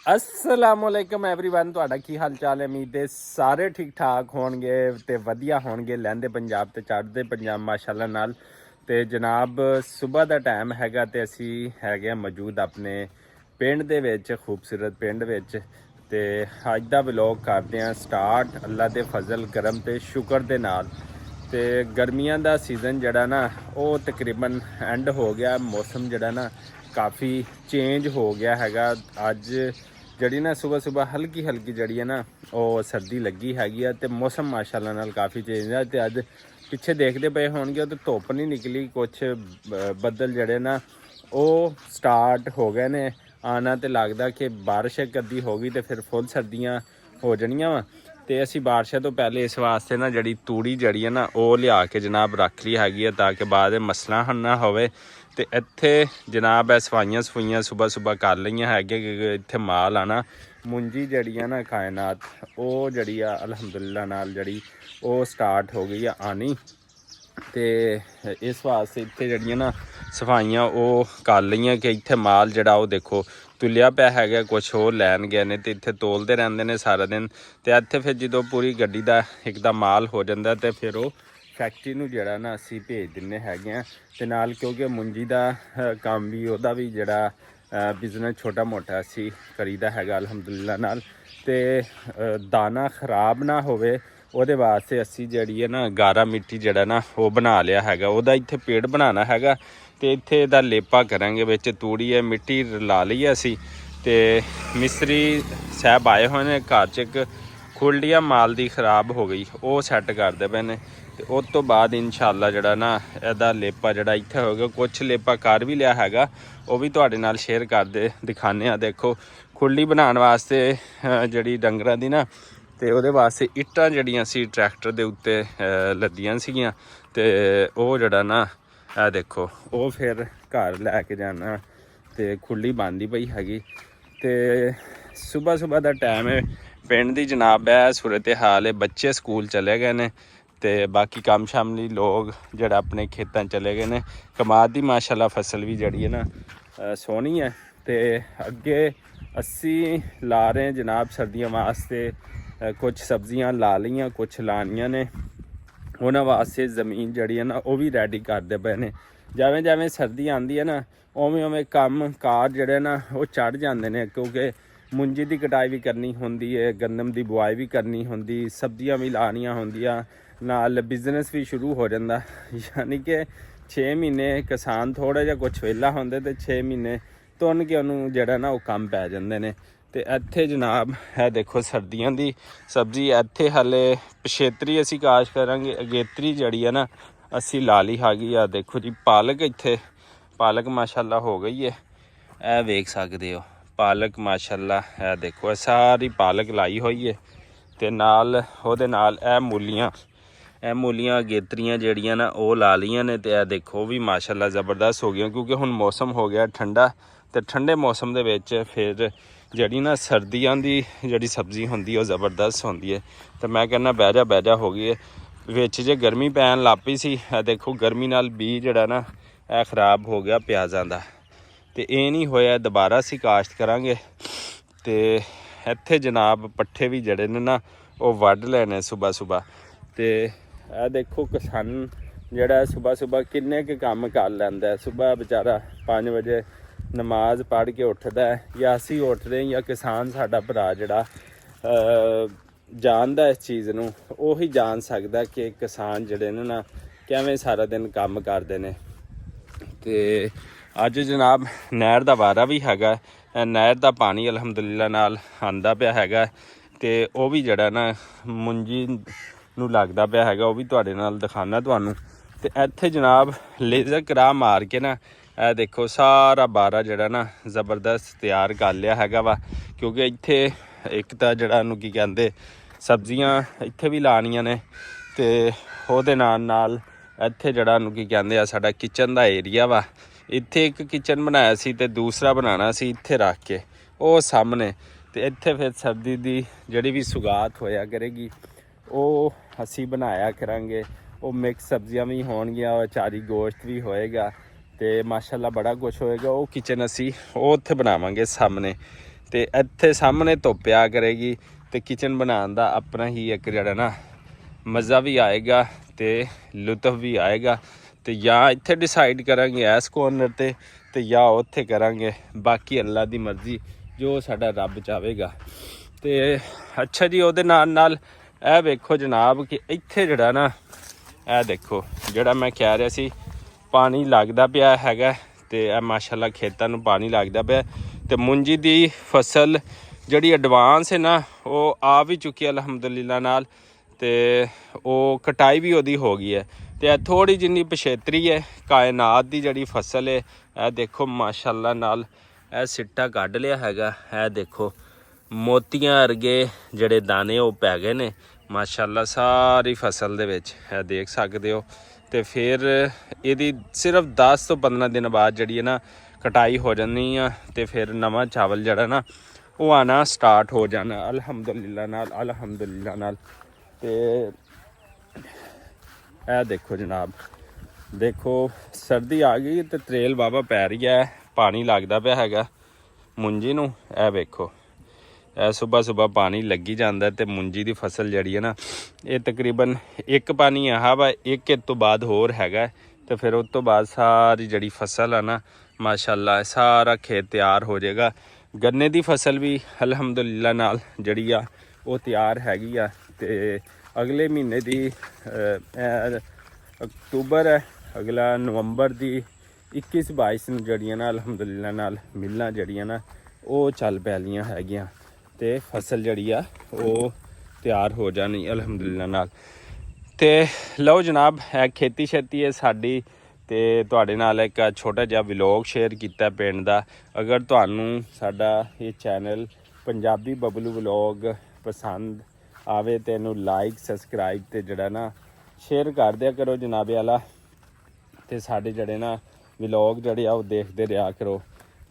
असलामुअलैकुम everyone, ਤੁਹਾਡਾ ਕੀ ਹਾਲ ਚਾਲ ਹੈ। ਉਮੀਦ ਹੈ ਸਾਰੇ ਠੀਕ ਠਾਕ ਹੋਣਗੇ ਤੇ ਵਧੀਆ ਹੋਣਗੇ। ਲਹਿੰਦੇ ਪੰਜਾਬ ਤੇ ਚੜ੍ਹਦੇ ਪੰਜਾਬ ਮਾਸ਼ਾਅੱਲਾ ਨਾਲ। ਤੇ ਜਨਾਬ ਸਵੇਰ ਦਾ ਟਾਈਮ ਹੈਗਾ ਤੇ ਅਸੀਂ ਹੈਗੇ ਮੌਜੂਦ ਆਪਣੇ ਪਿੰਡ ਦੇ ਵਿੱਚ, ਖੂਬਸੂਰਤ ਪਿੰਡ ਵਿੱਚ। ਤੇ ਅੱਜ ਦਾ ਵਲੌਗ ਕਰਦੇ ਹਾਂ ਸਟਾਰਟ ਅੱਲਾ ਦੇ ਫਜ਼ਲ ਕਰਮ ਤੇ ਸ਼ੁਕਰ ਦੇ ਨਾਲ। ਤੇ ਗਰਮੀਆਂ ਦਾ ਸੀਜ਼ਨ ਜਿਹੜਾ ਨਾ ਉਹ ਤਕਰੀਬਨ ਐਂਡ ਹੋ ਗਿਆ। ਮੌਸਮ ਜਿਹੜਾ ਨਾ ਕਾफ़ी चेंज हो गया हैगा। अज जड़ी ना सुबह सुबह हल्की हल्की जड़ी है ना वो सर्दी लगी हैगी है। तो मौसम माशाल्लाह नाल काफ़ी चेंज है। तो अज पिछे देखते पे होणगे तो धुप नहीं निकली, कुछ बदल जड़े ना वो स्टार्ट हो गए ने आना। तो लगता कि बारिश एक अद्धी हो गई तो फिर फुल सर्दियाँ हो जानियां वा। तो असी बारिशों तो पहले इस वास्ते ना जड़ी तूड़ी जड़ी है ना वो लिया के जनाब रख ली हैगी है ताकि बाद मसला ना होवे। तो इत्थे जनाब सफाइयां सफुइयां सुबह सुबह कर लईयां है कि इत्थे माल आना मुंजी जड़ी है ना कायनात वो जड़ी आ अलहमदुलिल्लाह नाल जड़ी वो स्टार्ट हो गई है आनी। तो इस वास्ते इत्थे जड़ियां ना सफाइयां वो कर लईयां कि इत्थे माल जड़ा वो देखो तुलिया पिया है। कुछ होर लैन गए ने तो इत्थे तोलते रहंदे ने सारा दिन। तो इत्थे फिर जो पूरी गड्डी का एक दा माल हो जाता तो फिर वो फैक्ट्री नूं जिहड़ा ना असीं भेज दिंदे हैगे आ। ते नाल क्योंकि मुंजी दा काम भी उहदा भी जिहड़ा बिजनेस छोटा मोटा असीं करीदा हैगा अलहमदुलिल्लाह नाल। ते दाना खराब ना होवे ਉਹਦੇ ਵਾਸਤੇ ਅਸੀਂ ਜਿਹੜੀ ਹੈ ਨਾ ਗਾਰਾ ਮਿੱਟੀ ਜਿਹੜਾ ਨਾ ਉਹ ਬਣਾ ਲਿਆ ਹੈਗਾ। ਉਹਦਾ ਇੱਥੇ ਪੇੜ ਬਣਾਉਣਾ ਹੈਗਾ ਤੇ ਇੱਥੇ ਇਹਦਾ ਲੇਪਾ ਕਰਾਂਗੇ। ਵਿੱਚ ਤੂੜੀ ਹੈ ਮਿੱਟੀ ਲਾ ਲਈ ਹੈ ਅਸੀਂ। ਤੇ ਮਿਸਤਰੀ ਸਾਹਿਬ ਆਏ ਹੋਏ ਨੇ ਘਰ 'ਚ। ਇੱਕ ਖੁੱਲ੍ਹੀਆ ਮਾਲ ਦੀ ਖਰਾਬ ਹੋ ਗਈ ਉਹ ਸੈੱਟ ਕਰਦੇ ਪਏ ਨੇ। ਤੇ ਉਸ ਤੋਂ ਬਾਅਦ ਇਨਸ਼ਾਅੱਲਾ ਜਿਹੜਾ ਨਾ ਇਹਦਾ ਲੇਪਾ ਜਿਹੜਾ ਇੱਥੇ ਹੋਵੇਗਾ। ਕੁਛ ਲੇਪਾ ਕਰ ਵੀ ਲਿਆ ਹੈਗਾ ਉਹ ਵੀ ਤੁਹਾਡੇ ਨਾਲ ਸ਼ੇਅਰ ਕਰਦੇ ਦਿਖਾਉਂਦੇ ਆ। ਦੇਖੋ ਖੁੱਲ੍ਹੀ ਬਣਾਉਣ ਵਾਸਤੇ ਜਿਹੜੀ ਡੰਗਰਾਂ ਦੀ ਨਾ ਤੇ ਉਹਦੇ ਵਾਸਤੇ ਇੱਟਾਂ ਜਿਹੜੀਆਂ ਸੀ ਟਰੈਕਟਰ ਦੇ ਉੱਤੇ ਲੱਦੀਆਂ ਸੀਗੀਆਂ। ਤੇ ਉਹ ਜਿਹੜਾ ਨਾ ਇਹ ਦੇਖੋ ਉਹ ਫਿਰ ਘਰ ਲੈ ਕੇ ਜਾਣਾ ਤੇ ਖੁੱਲ੍ਹੀ ਬਣਦੀ ਪਈ ਹੈਗੀ। ਤੇ ਸੁਬਹ ਸੁਬਹ ਦਾ ਟਾਈਮ ਹੈ ਪਿੰਡ ਦੀ ਜਨਾਬ ਹੈ ਸੂਰਤ ਹਾਲ ਹੈ। ਬੱਚੇ ਸਕੂਲ ਚਲੇ ਗਏ ਨੇ ਤੇ ਬਾਕੀ ਕੰਮ ਸ਼ਾਮ ਲਈ ਲੋਕ ਜਿਹੜਾ ਆਪਣੇ ਖੇਤਾਂ ਚਲੇ ਗਏ ਨੇ। ਕਮਾਦ ਦੀ ਮਾਸ਼ਾਅੱਲਾ ਫਸਲ ਵੀ ਜਿਹੜੀ ਹੈ ਨਾ ਸੋਹਣੀ ਹੈ। ਤੇ ਅੱਗੇ ਅਸੀਂ ਲਾ ਰਹੇ ਜਨਾਬ ਸਰਦੀਆਂ ਵਾਸਤੇ कुछ सब्जियां ला लियां, कुछ लानियां ने। उन्होंने वास्ते ज़मीन जड़ी है ना वो भी रेडी करते पे ने। जिवें जिवें सर्दी आती है ना उवें उवें काम कार जड़े ना वो चढ़ जाते हैं क्योंकि मुंजी की कटाई भी करनी होंदी है, गंदम की बुआई भी करनी होंदी, सब्जियां भी लानियां होंदियां, नाल बिजनेस भी शुरू हो जाता। यानी कि 6 महीने किसान थोड़ा जिहा कुछ वेला होंदे ते 6 महीने तुन के उन्होंने जड़ा ना वो काम पै जाते हैं। तो इत्थे जनाब है देखो सर्दियों की सब्जी इत्थे हाले पछेतरी असी काश करांगे। अगेतरी जड़ी है ना असी ला ली हैगी आ। देखो जी पालक इत्थे पालक माशाल्लाह हो गई है। ए वेख सकते हो पालक माशाल्लाह है देखो सारी पालक लाई हुई है। तो नाल ओहदे नाल ए मूलियां अगेतरियां जड़ियां ना वो ला लियां ने। तो देखो भी माशाल्लाह ज़बरदस्त हो गया क्योंकि हुण मौसम हो गया ठंडा। तो ठंडे मौसम दे विच फिर जड़ी ना सर्दियों की जड़ी सब्जी होंदी है ज़बरदस्त होंदी है। तो मैं कहना बह जा हो गई है। विच जे गर्मी पैन लग पई सी देखो गर्मी नाल बी जड़ा ना यह खराब हो गया प्याज़ां दा। तो ये नहीं होया दोबारा असी काश्त करांगे। तो इत्थे जनाब पट्ठे भी जड़े ने ना वो वढ़ लेने सुबह सुबह। तो यह देखो किसान जड़ा सुबह सुबह किन्ने के काम कर लैंदा। सुबह बेचारा 5 बजे नमाज पढ़ के उठदा है या असी उठते हैं या किसान साडा भरा जड़ा जानदा इस चीज़ नूं उही जान सकदा कि किसान जड़े ने ना किवें सारा दिन काम करदे ने। ते अज जनाब नहर दा वारा भी हैगा। नहर दा पानी अलहमदुलिल्लाह नाल आंदा पिया हैगा। ते वो भी जड़ा ना मुंजी नूं लगदा पिया हैगा वो भी तुहाडे नाल दिखाना तुहानूं। ते इत्थे जनाब लेज़र करा मार के ना ਇਹ देखो सारा बारा जड़ा ना ज़बरदस्त तैयार कर लिया हैगा वा क्योंकि इत्थे एक तो जड़ा नूं की कहंदे सब्जियां इत्थे भी लानियां ने। ते ओहदे नाल इत्थे जड़ा नूं की कहंदे आ साडा किचन दा एरिया वा। इत्थे एक किचन बनाया सी ते दूसरा बनाना सी इत्थे रख के वो सामने। ते इत्थे फिर सर्दी दी जड़ी भी सुगात होया करेगी वो असी बनाया करांगे। वो मिक्स सब्जियां भी होणगियां, चारी गोश्त भी होएगा। तो माशाल्लाह बड़ा कुछ होएगा। वो किचन असी वो उत्थे बनावांगे सामने। ਤੇ ਇੱਥੇ ਸਾਹਮਣੇ ਧੁੱਪ ਆ ਕਰੇਗੀ ਤੇ ਕਿਚਨ ਬਣਾਉਣ ਦਾ ਆਪਣਾ ਹੀ ਇੱਕ ਜਿਹੜਾ ਨਾ ਮਜ਼ਾ ਵੀ ਆਏਗਾ ਤੇ ਲੁਤਫ ਵੀ ਆਏਗਾ। ਤੇ ਜਾਂ ਇੱਥੇ ਡਿਸਾਈਡ ਕਰਾਂਗੇ ਇਸ ਕੋਰਨਰ ਤੇ ਜਾਂ ਉੱਥੇ ਕਰਾਂਗੇ, ਬਾਕੀ ਅੱਲਾ ਦੀ ਮਰਜ਼ੀ, ਜੋ ਸਾਡਾ ਰੱਬ ਚਾਹੇਗਾ। ਤੇ ਅੱਛਾ ਜੀ, ਉਹਦੇ ਨਾਲ ਇਹ ਵੇਖੋ ਜਨਾਬ ਕਿ ਇੱਥੇ ਜਿਹੜਾ ਨਾ ਇਹ ਦੇਖੋ ਜਿਹੜਾ ਮੈਂ ਕਹਿ ਰਿਹਾ ਸੀ ਪਾਣੀ ਲੱਗਦਾ ਪਿਆ ਹੈਗਾ ਤੇ ਇਹ ਮਾਸ਼ਾਅੱਲਾ ਖੇਤਾਂ ਨੂੰ ਪਾਣੀ ਲੱਗਦਾ ਪਿਆ। ਤੇ ਮੁੰਜੀ ਦੀ ਫਸਲ ਜਿਹੜੀ ਐਡਵਾਂਸ ਹੈ ਨਾ ਉਹ ਆ ਵੀ ਚੁੱਕੀ ਹੈ ਅਲਹਮਦੁਲਿਲਾ ਨਾਲ, ਤੇ ਉਹ ਕਟਾਈ ਵੀ ਉਹਦੀ ਹੋ ਗਈ ਹੈ। ਤੇ ਇਹ ਥੋੜ੍ਹੀ ਜਿੰਨੀ ਪਛੇਤਰੀ ਹੈ ਕਾਇਨਾਤ ਦੀ ਜਿਹੜੀ ਫਸਲ ਹੈ। ਇਹ ਦੇਖੋ ਮਾਸ਼ਾਅੱਲਾ ਨਾਲ ਇਹ ਸਿੱਟਾ ਕੱਢ ਲਿਆ ਹੈਗਾ। ਇਹ ਦੇਖੋ ਮੋਤੀਆਂ ਵਰਗੇ ਜਿਹੜੇ ਦਾਣੇ ਉਹ ਪੈ ਗਏ ਨੇ ਮਾਸ਼ਾਅੱਲਾ ਸਾਰੀ ਫਸਲ ਦੇ ਵਿੱਚ, ਇਹ ਦੇਖ ਸਕਦੇ ਹੋ। ਤੇ ਫਿਰ ਇਹਦੀ ਸਿਰਫ 10 ਤੋਂ 15 ਦਿਨ ਬਾਅਦ ਜਿਹੜੀ ਹੈ ਨਾ ਕਟਾਈ ਹੋ ਜਾਂਦੀ ਆ ਤੇ ਫਿਰ ਨਵਾਂ ਚਾਵਲ ਜਿਹੜਾ ਨਾ ਉਹ ਆਉਣਾ ਸਟਾਰਟ ਹੋ ਜਾਣਾ ਅਲਹਮਦੁਲਿਲਾ ਨਾਲ। ਤੇ ਇਹ ਦੇਖੋ ਜਨਾਬ, ਦੇਖੋ ਸਰਦੀ ਆ ਗਈ ਤੇ ਤਰੇਲ ਬਾਬਾ ਪੈ ਰਹੀ ਹੈ, ਪਾਣੀ ਲੱਗਦਾ ਪਿਆ ਹੈਗਾ ਮੁੰਜੀ ਨੂੰ। ਇਹ ਵੇਖੋ ਇਹ ਸੁਬਹ ਪਾਣੀ ਲੱਗੀ ਜਾਂਦਾ ਤੇ ਮੁੰਜੀ ਦੀ ਫਸਲ ਜਿਹੜੀ ਹੈ ਨਾ ਇਹ ਤਕਰੀਬਨ ਇੱਕ ਪਾਣੀ ਆਹ ਵਾ, ਇੱਕ ਤੋਂ ਬਾਅਦ ਹੋਰ ਹੈਗਾ ਤੇ ਫਿਰ ਉਸ ਤੋਂ ਬਾਅਦ ਸਾਰੀ ਜਿਹੜੀ ਫਸਲ ਆ ਨਾ ਮਾਸ਼ਾਅੱਲਾ ਸਾਰਾ ਖੇਤ ਤਿਆਰ ਹੋ ਜਾਏਗਾ। ਗੰਨੇ ਦੀ ਫਸਲ ਵੀ ਅਲਹਮਦੁਲਿਲਾ ਨਾਲ ਜਿਹੜੀ ਆ ਉਹ ਤਿਆਰ ਹੈਗੀ ਆ। ਤੇ ਅਗਲੇ ਮਹੀਨੇ ਦੀ ਅਕਤੂਬਰ ਹੈ, ਅਗਲਾ ਨਵੰਬਰ ਦੀ 21-22 ਨੂੰ ਜਿਹੜੀਆਂ ਨਾ ਅਲਹਮਦੁਲਿਲਾ ਨਾਲ ਮਿਲਾਂ ਜਿਹੜੀਆਂ ਨਾ ਉਹ ਚੱਲ ਪੈਲੀਆਂ ਹੈਗੀਆਂ ਤੇ ਫਸਲ ਜਿਹੜੀ ਆ ਉਹ ਤਿਆਰ ਹੋ ਜਾਣੀ ਅਲਹਮਦੁਲਿਲਾ ਨਾਲ। ਤੇ ਲਓ ਜਨਾਬ, ਇਹ ਖੇਤੀ ਛੇਤੀ ਹੈ ਸਾਡੀ ਤੇ ਤੁਹਾਡੇ ਨਾਲ ਇੱਕ ਛੋਟਾ ਜਿਹਾ ਵਲੌਗ ਸ਼ੇਅਰ ਕੀਤਾ ਪਿੰਡ ਦਾ। ਅਗਰ ਤੁਹਾਨੂੰ ਸਾਡਾ ਇਹ ਚੈਨਲ ਪੰਜਾਬੀ ਬਬਲੂ ਵਲੌਗ ਪਸੰਦ ਆਵੇ ਤੇ ਇਹਨੂੰ ਲਾਈਕ ਸਬਸਕ੍ਰਾਈਬ ਤੇ ਜਿਹੜਾ ਨਾ ਸ਼ੇਅਰ ਕਰ ਦਿਆ ਕਰੋ ਜਨਾਬੇ ਵਾਲਾ। ਤੇ ਸਾਡੇ ਜਿਹੜੇ ਨਾ ਵਲੌਗ ਜਿਹੜੇ ਆ ਉਹ ਦੇਖਦੇ ਰਿਹਾ ਕਰੋ।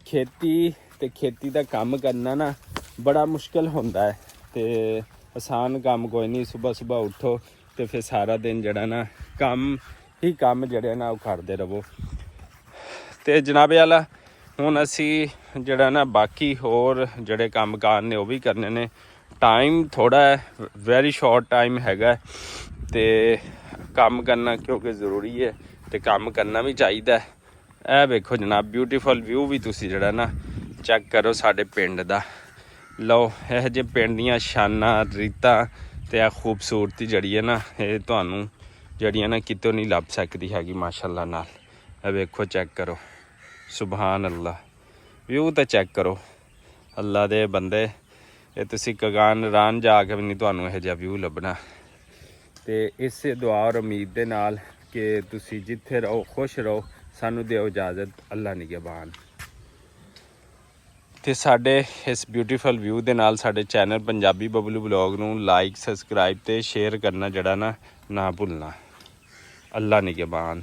ਖੇਤੀ ਦਾ ਕੰਮ ਕਰਨਾ ਨਾ ਬੜਾ ਮੁਸ਼ਕਿਲ ਹੁੰਦਾ ਹੈ ਤੇ ਆਸਾਨ ਕੰਮ ਕੋਈ ਨਹੀਂ। ਸੁਬਹ ਉੱਠੋ ਤੇ ਫਿਰ ਸਾਰਾ ਦਿਨ ਜਿਹੜਾ ਨਾ ਕੰਮ ਜਿਹੜੇ ਨਾ ਉਹ ਕਰਦੇ ਰਹੋ। ਤੇ ਜਨਾਬੇ ਵਾਲਾ ਹੁਣ ਅਸੀਂ ਜਿਹੜਾ ਨਾ ਬਾਕੀ ਹੋਰ ਜਿਹੜੇ ਕੰਮ ਕਾਰ ਨੇ ਉਹ ਵੀ ਕਰਨੇ ਨੇ। ਟਾਈਮ ਥੋੜ੍ਹਾ ਹੈ, ਵੈਰੀ ਸ਼ਾਰਟ ਟਾਈਮ ਹੈਗਾ ਤੇ ਕੰਮ ਕਰਨਾ ਕਿਉਂਕਿ ਜ਼ਰੂਰੀ ਹੈ ਤੇ ਕੰਮ ਕਰਨਾ ਵੀ ਚਾਹੀਦਾ। ਇਹ ਵੇਖੋ ਜਨਾਬ ਬਿਊਟੀਫੁਲ ਵਿਊ ਵੀ ਤੁਸੀਂ ਜਿਹੜਾ ਨਾ ਚੈੱਕ ਕਰੋ ਸਾਡੇ ਪਿੰਡ ਦਾ। ਲਓ ਇਹੋ ਜਿਹੇ ਪਿੰਡ ਦੀਆਂ ਸ਼ਾਨਾਂ ਰੀਤਾਂ ਤੇ ਇਹ ਖੂਬਸੂਰਤੀ ਜਿਹੜੀ ਹੈ ਨਾ ਇਹ ਤੁਹਾਨੂੰ ਜਿਹੜੀਆਂ ਨਾ ਕਿਤੋਂ ਨਹੀਂ ਲੱਭ ਸਕਦੀ ਹੈਗੀ ਮਾਸ਼ਾਅੱਲਾ ਨਾਲ। ਇਹ ਵੇਖੋ ਚੈੱਕ ਕਰੋ, ਸੁਬਹਾਨ ਅੱਲਾ, ਵਿਊ ਤਾਂ ਚੈੱਕ ਕਰੋ ਅੱਲਾ ਦੇ ਬੰਦੇ। ਇਹ ਤੁਸੀਂ ਕਗਾਨ ਰਾਨ ਜਾ ਕੇ ਵੀ ਨਹੀਂ ਤੁਹਾਨੂੰ ਇਹੋ ਜਿਹਾ ਵਿਊ ਲੱਭਣਾ। ਤੇ ਇਸੇ ਦੁਆ ਔਰ ਉਮੀਦ ਦੇ ਨਾਲ ਕਿ ਤੁਸੀਂ ਜਿੱਥੇ ਰਹੋ ਖੁਸ਼ ਰਹੋ। ਸਾਨੂੰ ਦਿਓ ਇਜਾਜ਼ਤ, ਅੱਲਾ ਨਿਗਹਿਬਾਨ। ਤੇ ਸਾਡੇ ਇਸ ਬਿਊਟੀਫੁਲ ਵਿਊ ਦੇ ਨਾਲ ਸਾਡੇ ਚੈਨਲ ਪੰਜਾਬੀ ਬਬਲੂ ਵਲੌਗ ਨੂੰ ਲਾਈਕ ਸਬਸਕ੍ਰਾਈਬ ਤੇ ਸ਼ੇਅਰ ਕਰਨਾ ਜਿਹੜਾ ਨਾ ਭੁੱਲਣਾ। ਅੱਲਾ ਨਿਗਹਿਬਾਨ।